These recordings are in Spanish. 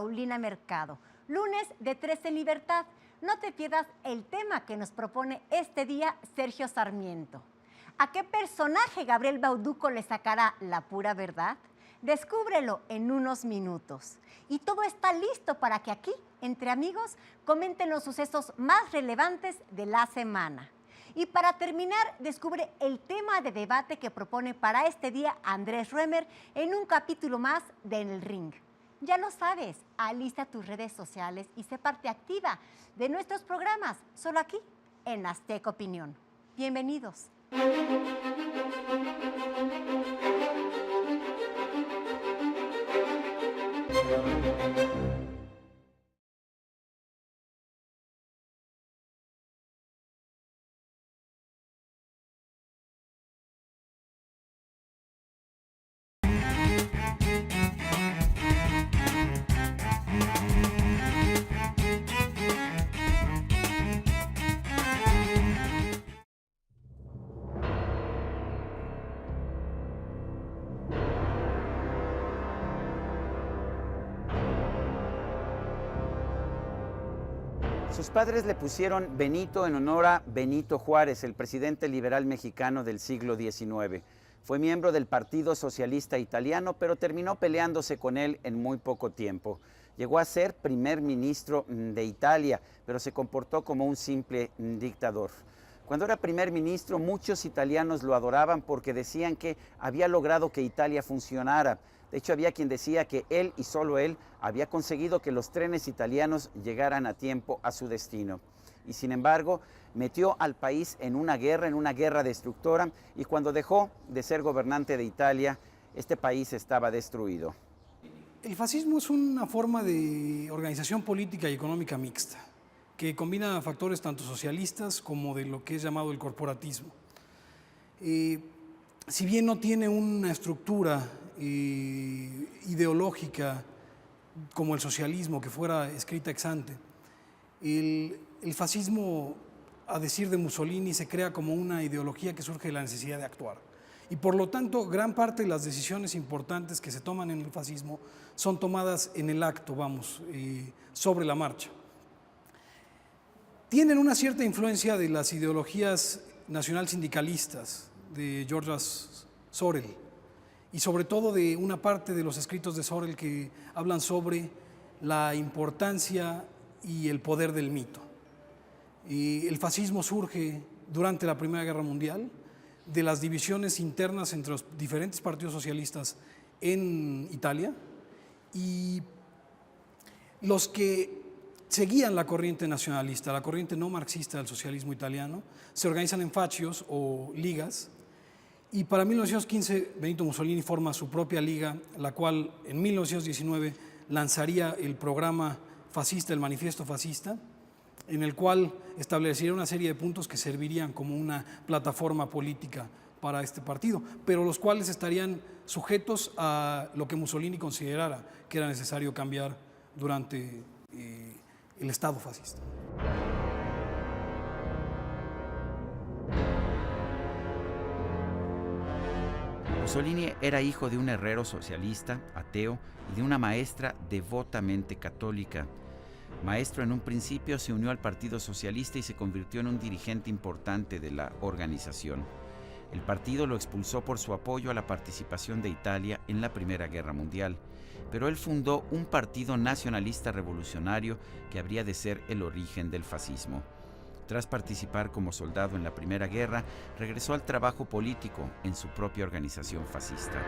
Paulina Mercado. Lunes de 3 en Libertad. No te pierdas el tema que nos propone este día Sergio Sarmiento. ¿A qué personaje Gabriel Bauducco le sacará la pura verdad? Descúbrelo en unos minutos. Y todo está listo para que aquí, entre amigos, comenten los sucesos más relevantes de la semana. Y para terminar, descubre el tema de debate que propone para este día Andrés Roemer en un capítulo más de En el Ring. Ya lo sabes, alista tus redes sociales y sé parte activa de nuestros programas, solo aquí en Azteca Opinión. Bienvenidos. Sus padres le pusieron Benito en honor a Benito Juárez, el presidente liberal mexicano del siglo XIX. Fue miembro del Partido Socialista Italiano, pero terminó peleándose con él en muy poco tiempo. Llegó a ser primer ministro de Italia, pero se comportó como un simple dictador. Cuando era primer ministro, muchos italianos lo adoraban porque decían que había logrado que Italia funcionara. De hecho, había quien decía que él y solo él había conseguido que los trenes italianos llegaran a tiempo a su destino. Y sin embargo, metió al país en una guerra destructora, y cuando dejó de ser gobernante de Italia, este país estaba destruido. El fascismo es una forma de organización política y económica mixta, que combina factores tanto socialistas como de lo que es llamado el corporatismo. Si bien no tiene una estructura ideológica como el socialismo que fuera escrita ex ante, el fascismo, a decir de Mussolini, se crea como una ideología que surge de la necesidad de actuar. Y por lo tanto, gran parte de las decisiones importantes que se toman en el fascismo son tomadas en el acto, sobre la marcha. Tienen una cierta influencia de las ideologías nacional-sindicalistas de George Sorel, y sobre todo de una parte de los escritos de Sorel que hablan sobre la importancia y el poder del mito. El fascismo surge durante la Primera Guerra Mundial, de las divisiones internas entre los diferentes partidos socialistas en Italia, y los que seguían la corriente nacionalista, la corriente no marxista del socialismo italiano, se organizan en fascios o ligas. Y para 1915 Benito Mussolini forma su propia liga, la cual en 1919 lanzaría el programa fascista, el Manifiesto Fascista, en el cual establecería una serie de puntos que servirían como una plataforma política para este partido, pero los cuales estarían sujetos a lo que Mussolini considerara que era necesario cambiar durante el Estado fascista. Mussolini era hijo de un herrero socialista, ateo, y de una maestra devotamente católica. Maestro, en un principio se unió al Partido Socialista y se convirtió en un dirigente importante de la organización. El partido lo expulsó por su apoyo a la participación de Italia en la Primera Guerra Mundial, pero él fundó un partido nacionalista revolucionario que habría de ser el origen del fascismo. Tras participar como soldado en la Primera Guerra, regresó al trabajo político en su propia organización fascista.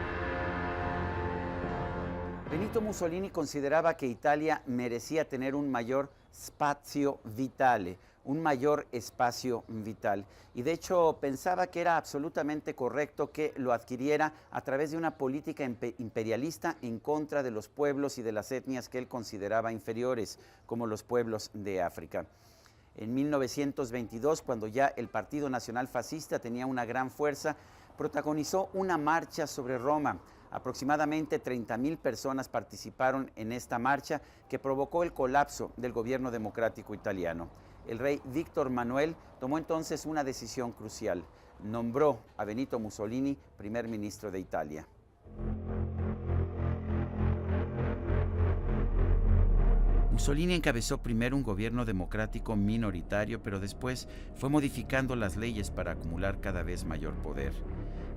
Benito Mussolini consideraba que Italia merecía tener un mayor spazio vitale, un mayor espacio vital. Y de hecho pensaba que era absolutamente correcto que lo adquiriera a través de una política imperialista en contra de los pueblos y de las etnias que él consideraba inferiores, como los pueblos de África. En 1922, cuando ya el Partido Nacional Fascista tenía una gran fuerza, protagonizó una marcha sobre Roma. Aproximadamente 30,000 personas participaron en esta marcha que provocó el colapso del gobierno democrático italiano. El rey Víctor Manuel tomó entonces una decisión crucial. Nombró a Benito Mussolini primer ministro de Italia. Mussolini encabezó primero un gobierno democrático minoritario, pero después fue modificando las leyes para acumular cada vez mayor poder.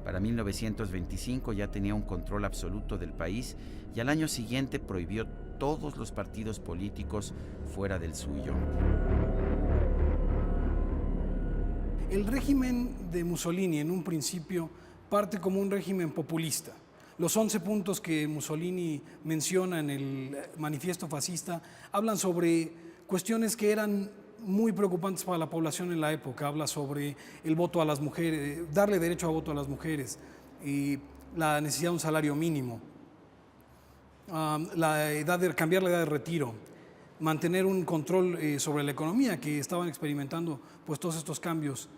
Para 1925 ya tenía un control absoluto del país y al año siguiente prohibió todos los partidos políticos fuera del suyo. El régimen de Mussolini en un principio parte como un régimen populista. Los 11 puntos que Mussolini menciona en el manifiesto fascista hablan sobre cuestiones que eran muy preocupantes para la población en la época. Habla sobre el voto a las mujeres, darle derecho a voto a las mujeres, y la necesidad de un salario mínimo, cambiar la edad de retiro, mantener un control sobre la economía, que estaban experimentando pues todos estos cambios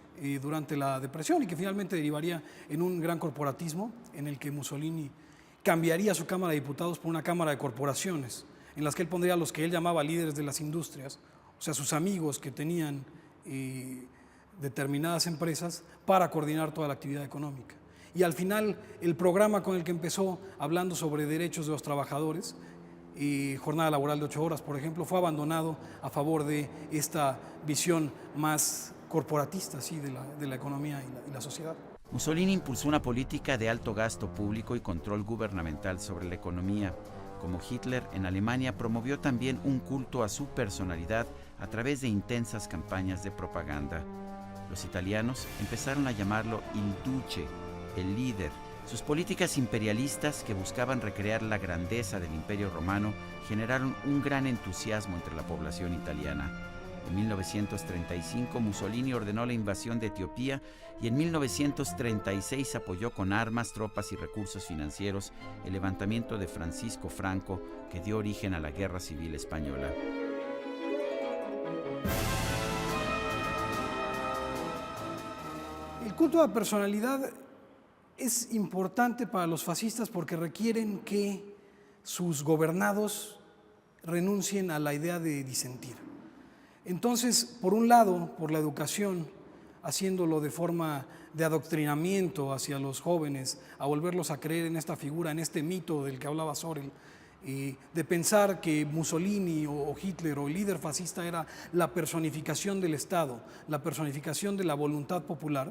durante la depresión y que finalmente derivaría en un gran corporatismo en el que Mussolini cambiaría su Cámara de Diputados por una Cámara de Corporaciones, en las que él pondría a los que él llamaba líderes de las industrias, o sea, sus amigos que tenían determinadas empresas, para coordinar toda la actividad económica. Y al final, el programa con el que empezó, hablando sobre derechos de los trabajadores, jornada laboral de 8 horas, por ejemplo, fue abandonado a favor de esta visión más corporatista, sí, de la economía y la sociedad. Mussolini impulsó una política de alto gasto público y control gubernamental sobre la economía. Como Hitler, en Alemania promovió también un culto a su personalidad a través de intensas campañas de propaganda. Los italianos empezaron a llamarlo il duce, el líder. Sus políticas imperialistas, que buscaban recrear la grandeza del Imperio Romano, generaron un gran entusiasmo entre la población italiana. En 1935 Mussolini ordenó la invasión de Etiopía y en 1936 apoyó con armas, tropas y recursos financieros el levantamiento de Francisco Franco, que dio origen a la Guerra Civil Española. El culto a la personalidad es importante para los fascistas porque requieren que sus gobernados renuncien a la idea de disentir. Entonces, por un lado, por la educación, haciéndolo de forma de adoctrinamiento hacia los jóvenes, a volverlos a creer en esta figura, en este mito del que hablaba Sorel, de pensar que Mussolini o Hitler o el líder fascista era la personificación del Estado, la personificación de la voluntad popular.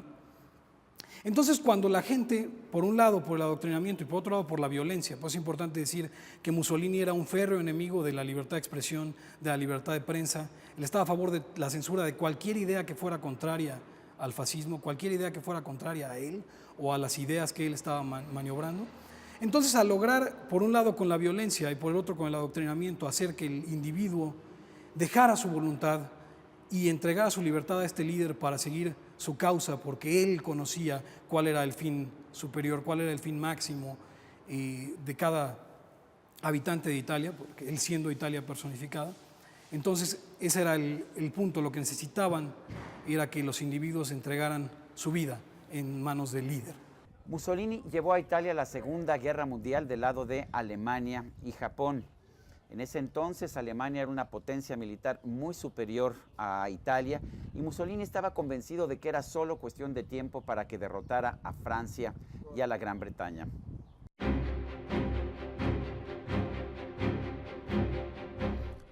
Entonces, cuando la gente, por un lado por el adoctrinamiento y por otro lado por la violencia, pues es importante decir que Mussolini era un férreo enemigo de la libertad de expresión, de la libertad de prensa. Él estaba a favor de la censura de cualquier idea que fuera contraria al fascismo, cualquier idea que fuera contraria a él o a las ideas que él estaba maniobrando. Entonces, al lograr, por un lado con la violencia y por el otro con el adoctrinamiento, hacer que el individuo dejara su voluntad y entregara su libertad a este líder para seguir su causa, porque él conocía cuál era el fin superior, cuál era el fin máximo de cada habitante de Italia, porque él siendo Italia personificada. Entonces, ese era el punto. Lo que necesitaban era que los individuos entregaran su vida en manos del líder. Mussolini llevó a Italia a la Segunda Guerra Mundial del lado de Alemania y Japón. En ese entonces Alemania era una potencia militar muy superior a Italia y Mussolini estaba convencido de que era solo cuestión de tiempo para que derrotara a Francia y a la Gran Bretaña.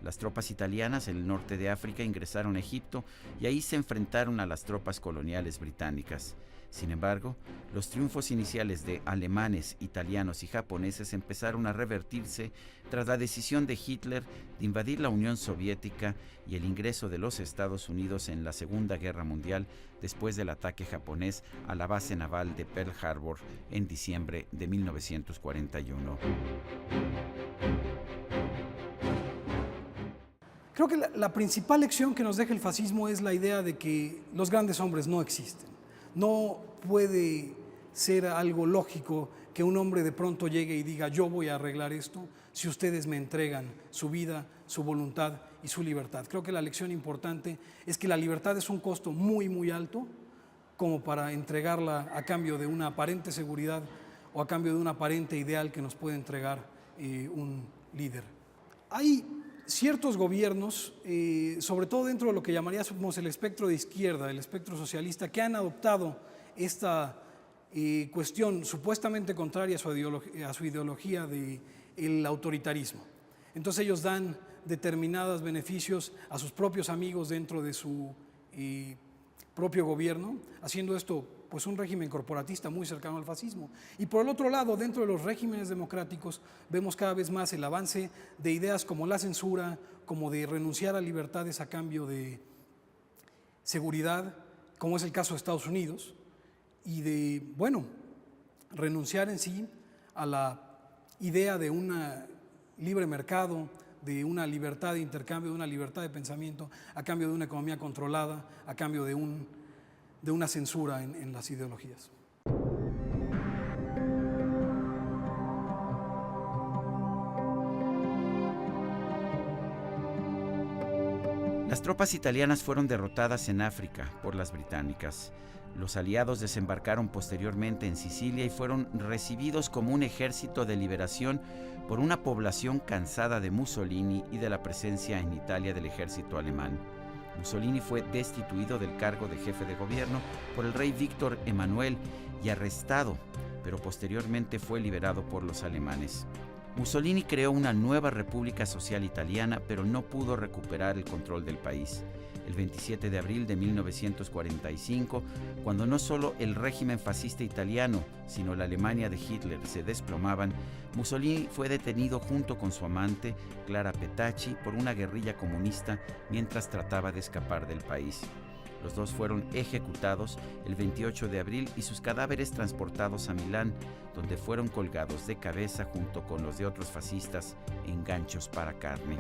Las tropas italianas en el norte de África ingresaron a Egipto y ahí se enfrentaron a las tropas coloniales británicas. Sin embargo, los triunfos iniciales de alemanes, italianos y japoneses empezaron a revertirse tras la decisión de Hitler de invadir la Unión Soviética y el ingreso de los Estados Unidos en la Segunda Guerra Mundial después del ataque japonés a la base naval de Pearl Harbor en diciembre de 1941. Creo que la principal lección que nos deja el fascismo es la idea de que los grandes hombres no existen. No puede ser algo lógico que un hombre de pronto llegue y diga: yo voy a arreglar esto si ustedes me entregan su vida, su voluntad y su libertad. Creo que la lección importante es que la libertad es un costo muy, muy alto como para entregarla a cambio de una aparente seguridad o a cambio de un aparente ideal que nos puede entregar un líder. Hay ciertos gobiernos, sobre todo dentro de lo que llamaríamos el espectro de izquierda, el espectro socialista, que han adoptado esta cuestión supuestamente contraria a su ideología del autoritarismo. Entonces ellos dan determinados beneficios a sus propios amigos dentro de su propio gobierno, haciendo esto pues un régimen corporatista muy cercano al fascismo. Y por el otro lado, dentro de los regímenes democráticos, vemos cada vez más el avance de ideas como la censura, como de renunciar a libertades a cambio de seguridad, como es el caso de Estados Unidos, y de, bueno, renunciar en sí a la idea de un libre mercado, de una libertad de intercambio, de una libertad de pensamiento, a cambio de una economía controlada, a cambio de una censura en las ideologías. Las tropas italianas fueron derrotadas en África por las británicas. Los aliados desembarcaron posteriormente en Sicilia y fueron recibidos como un ejército de liberación por una población cansada de Mussolini y de la presencia en Italia del ejército alemán. Mussolini fue destituido del cargo de jefe de gobierno por el rey Víctor Emanuel y arrestado, pero posteriormente fue liberado por los alemanes. Mussolini creó una nueva República Social Italiana, pero no pudo recuperar el control del país. El 27 de abril de 1945, cuando no solo el régimen fascista italiano, sino la Alemania de Hitler se desplomaban, Mussolini fue detenido junto con su amante, Clara Petacci, por una guerrilla comunista mientras trataba de escapar del país. Los dos fueron ejecutados el 28 de abril y sus cadáveres transportados a Milán, donde fueron colgados de cabeza junto con los de otros fascistas en ganchos para carne.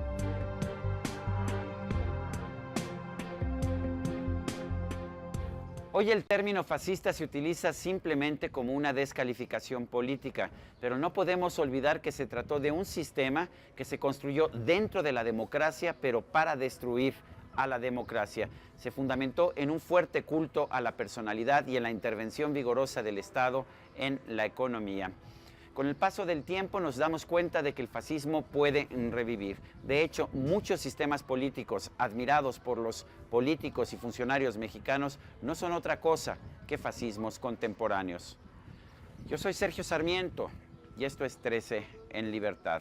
Hoy el término fascista se utiliza simplemente como una descalificación política, pero no podemos olvidar que se trató de un sistema que se construyó dentro de la democracia, pero para destruir a la democracia. Se fundamentó en un fuerte culto a la personalidad y en la intervención vigorosa del Estado en la economía. Con el paso del tiempo nos damos cuenta de que el fascismo puede revivir. De hecho, muchos sistemas políticos admirados por los políticos y funcionarios mexicanos no son otra cosa que fascismos contemporáneos. Yo soy Sergio Sarmiento y esto es 13 en Libertad.